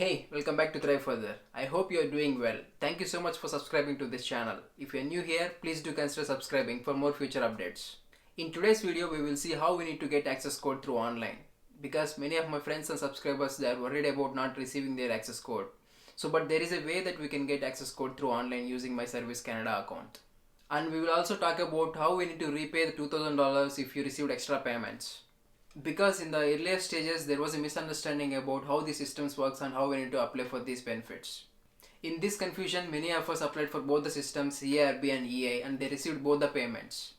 Hey, welcome back to Thrive Further. I hope you are doing well. Thank you so much for subscribing to this channel. If you are new here, please do consider subscribing for more future updates. In today's video, we will see how we need to get access code through online. Because many of my friends and subscribers, they are worried about not receiving their access code. But there is a way that we can get access code through online using my Service Canada account. And we will also talk about how we need to repay the $2,000 if you received extra payments. Because in the earlier stages there was a misunderstanding about how the systems works and how we need to apply for these benefits. In this confusion, many of us applied for both the systems CERB and EA and they received both the payments.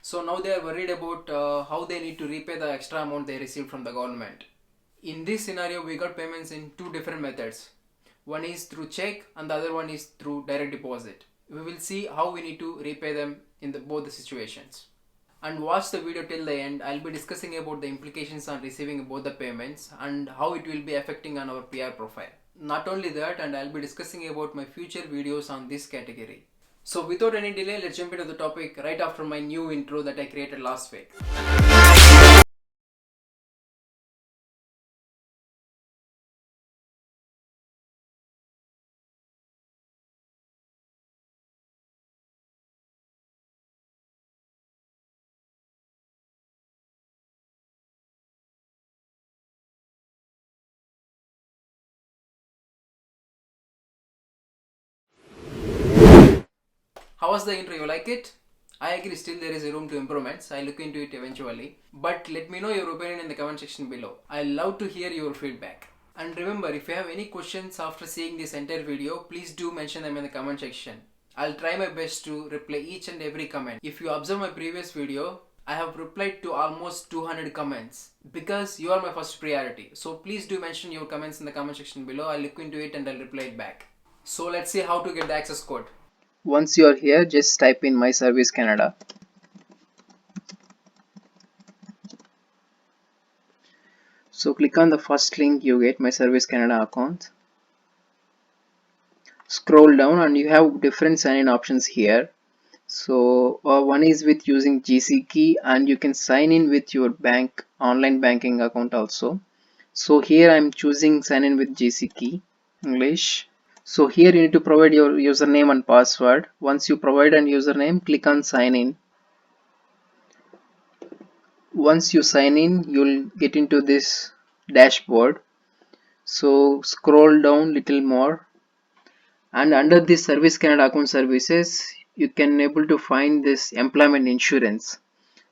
So now they are worried about how they need to repay the extra amount they received from the government. In this scenario, we got payments in two different methods. One is through check and the other one is through direct deposit. We will see how we need to repay them in both the situations. And watch the video till the end. I'll be discussing about the implications on receiving both the payments and how it will be affecting on our PR profile. Not only that, and I'll be discussing about my future videos on this category. So without any delay, let's jump into the topic right after my new intro that I created last week. How was the intro? You like it? I agree, still there is a room to improvements. I'll look into it eventually. But let me know your opinion in the comment section below. I love to hear your feedback. And remember, if you have any questions after seeing this entire video, please do mention them in the comment section. I'll try my best to reply each and every comment. If you observe my previous video, I have replied to almost 200 comments because you are my first priority. So please do mention your comments in the comment section below. I'll look into it and I'll reply it back. So let's see how to get the access code. Once you are here, just type in My Service Canada. So click on the first link, you get My Service Canada account. Scroll down and you have different sign-in options here. So one is with using GC key and you can sign in with your bank online banking account also. So here I'm choosing sign in with GC key English. So here you need to provide your username and password. Once you provide an username, click on sign in. Once you sign in, you'll get into this dashboard. So scroll down little more and under this Service Canada account services, you can able to find this employment insurance.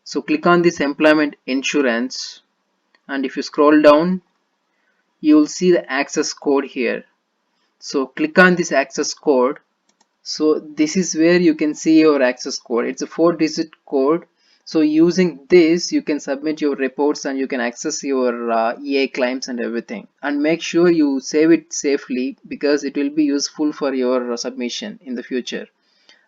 So click on this employment insurance and if you scroll down, you will see the access code here. So click on this access code. So this is where you can see your access code. It's a 4-digit code. So using this you can submit your reports and you can access your EA claims and everything. And make sure you save it safely because it will be useful for your submission in the future.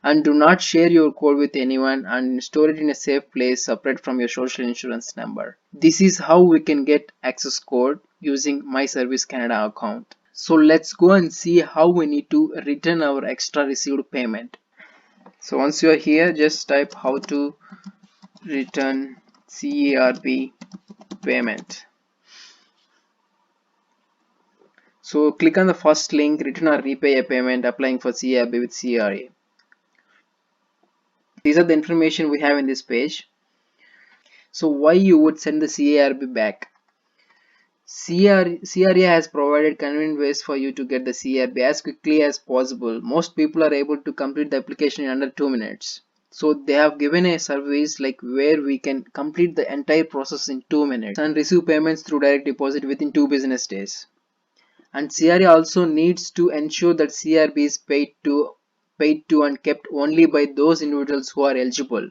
And do not share your code with anyone and store it in a safe place separate from your social insurance number. This is how we can get access code using My Service Canada account. So let's go and see how we need to return our extra received payment. So once you are here, just type how to return CERB payment. So click on the first link, return or repay a payment applying for CERB with CRA. These are the information we have in this page. So why you would send the CARB back? CRA has provided convenient ways for you to get the CRB as quickly as possible. Most people are able to complete the application in under 2 minutes. So they have given a service like where we can complete the entire process in 2 minutes and receive payments through direct deposit within 2 business days. And CRA also needs to ensure that CRB is paid to and kept only by those individuals who are eligible.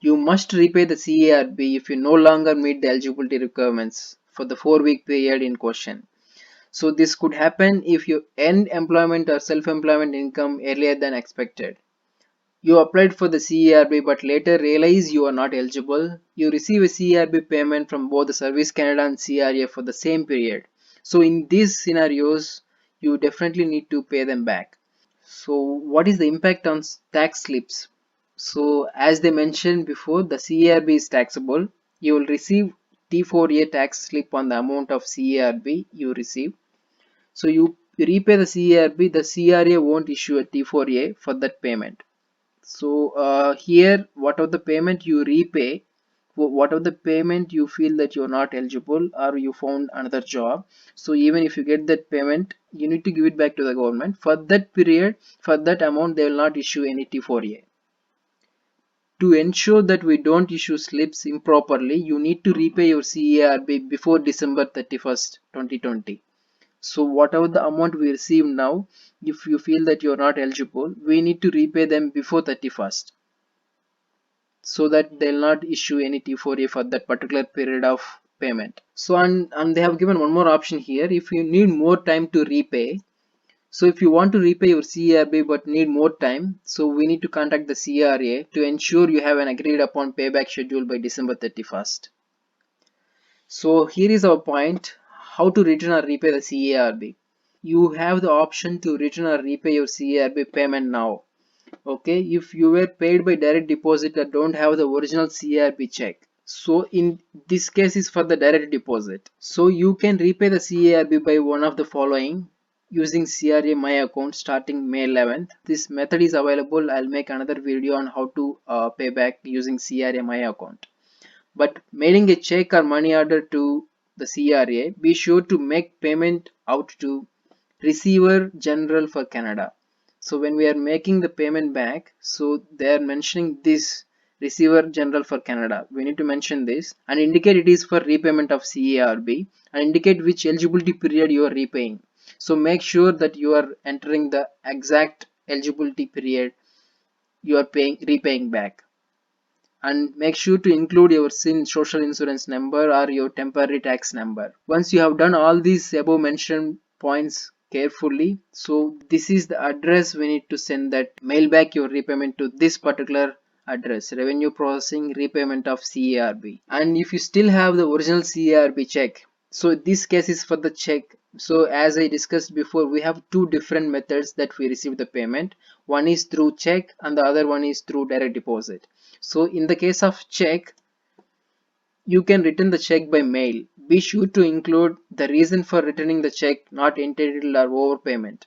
You must repay the CARB if you no longer meet the eligibility requirements for the 4-week period in question. So this could happen if you end employment or self-employment income earlier than expected. You applied for the CARB but later realize you are not eligible. You receive a CARB payment from both the Service Canada and CRA for the same period. So in these scenarios, you definitely need to pay them back. So what is the impact on tax slips? So as they mentioned before, the CARB is taxable. You will receive T4A tax slip on the amount of CARB you receive. So you repay the CERB, the CRA won't issue a T4A for that payment. So here, whatever the payment you repay, whatever the payment you feel that you're not eligible or you found another job, so even if you get that payment, you need to give it back to the government. For that period, for that amount, they will not issue any T4A. To ensure that we don't issue slips improperly, you need to repay your CERB before December 31st, 2020. So whatever the amount we receive now, if you feel that you're not eligible, we need to repay them before 31st, so that they'll not issue any T4A for that particular period of payment. So and they have given one more option here. If you need more time to repay, so if you want to repay your CRB but need more time, so we need to contact the CRA to ensure you have an agreed upon payback schedule by December 31st. So here is our point: how to return or repay the CARB. You have the option to return or repay your CARB payment now. Okay, if you were paid by direct deposit and don't have the original CARB check, so in this case is for the direct deposit. So you can repay the CARB by one of the following: using CRA My Account starting May 11th. This method is available. I'll make another video on how to pay back using CRA My Account. But mailing a check or money order to the CRA, be sure to make payment out to Receiver General for Canada. So when we are making the payment back, so they are mentioning this Receiver General for Canada. We need to mention this and indicate it is for repayment of CARB and indicate which eligibility period you are repaying. So make sure that you are entering the exact eligibility period you are repaying back. And make sure to include your social insurance number or your temporary tax number. Once you have done all these above mentioned points carefully, so this is the address we need to send that mail back your repayment to, this particular address: revenue processing, repayment of CARB. And if you still have the original CARB check, so this case is for the check. So as I discussed before, we have two different methods that we receive the payment. One is through check and the other one is through direct deposit. So in the case of check, you can return the check by mail. Be sure to include the reason for returning the check: not entitled or overpayment,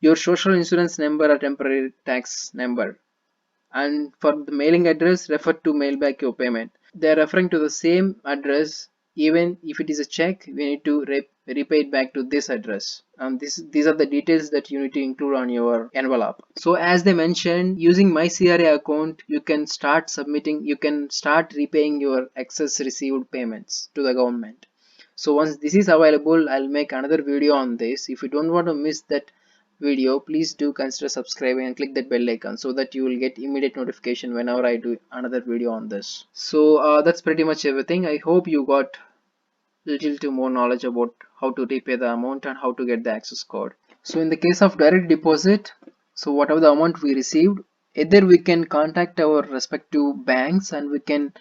your social insurance number or temporary tax number, and for the mailing address, refer to mail back your payment. They are referring to the same address. Even if it is a check, we need to repay it back to this address, and these are the details that you need to include on your envelope. So as they mentioned, using my CRA account, you can start repaying your excess received payments to the government. So once this is available, I'll make another video on this. If you don't want to miss that video, please do consider subscribing and click that bell icon so that you will get immediate notification whenever I do another video on this. So that's pretty much everything. I hope you got little to more knowledge about how to repay the amount and how to get the access code. So in the case of direct deposit, so whatever the amount we received, either we can contact our respective banks and we can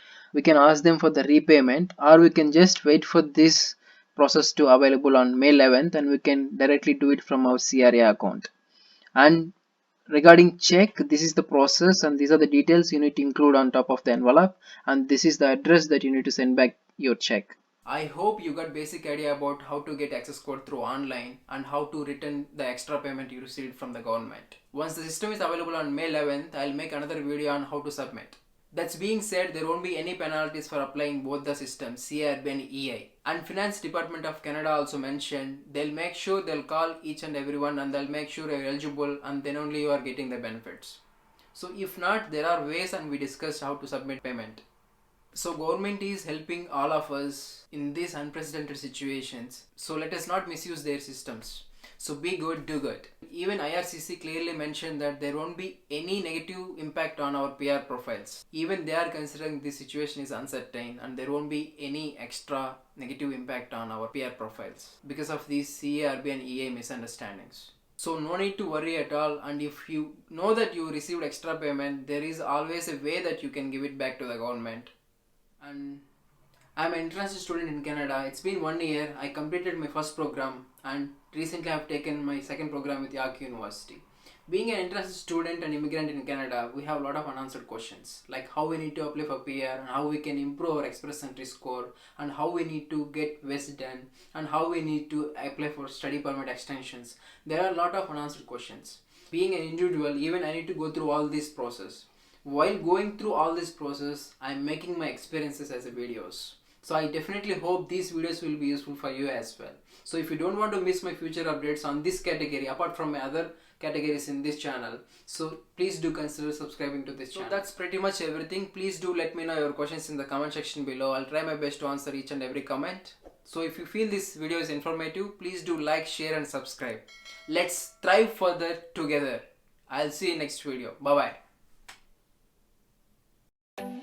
ask them for the repayment, or we can just wait for this process to available on May 11th and we can directly do it from our CRA account. And regarding check, this is the process and these are the details you need to include on top of the envelope, and this is the address that you need to send back your check. I hope you got basic idea about how to get access code through online and how to return the extra payment you received from the government. Once the system is available on May 11th, I'll make another video on how to submit. That's being said, there won't be any penalties for applying both the systems, CRB and EI. And Finance Department of Canada also mentioned they'll make sure they'll call each and everyone and they'll make sure you're eligible and then only you are getting the benefits. So if not, there are ways and we discussed how to submit payment. So government is helping all of us in these unprecedented situations. So let us not misuse their systems. So be good, do good. Even IRCC clearly mentioned that there won't be any negative impact on our PR profiles. Even they are considering this situation is uncertain and there won't be any extra negative impact on our PR profiles because of these CARB and EA misunderstandings. So no need to worry at all, and if you know that you received extra payment, there is always a way that you can give it back to the government. And I'm an international student in Canada. It's been 1 year. I completed my first program and recently I've taken my second program with York University. Being an international student and immigrant in Canada, we have a lot of unanswered questions like how we need to apply for PR and how we can improve our express entry score and how we need to get West done and how we need to apply for study permit extensions. There are a lot of unanswered questions. Being an individual, even I need to go through all this process. While going through all this process, I'm making my experiences as a videos. So I definitely hope these videos will be useful for you as well. So if you don't want to miss my future updates on this category apart from my other categories in this channel, so please do consider subscribing to this channel. So that's pretty much everything. Please do let me know your questions in the comment section below. I'll try my best to answer each and every comment. So if you feel this video is informative, please do like, share and subscribe. Let's thrive further together. I'll see you next video. Bye bye.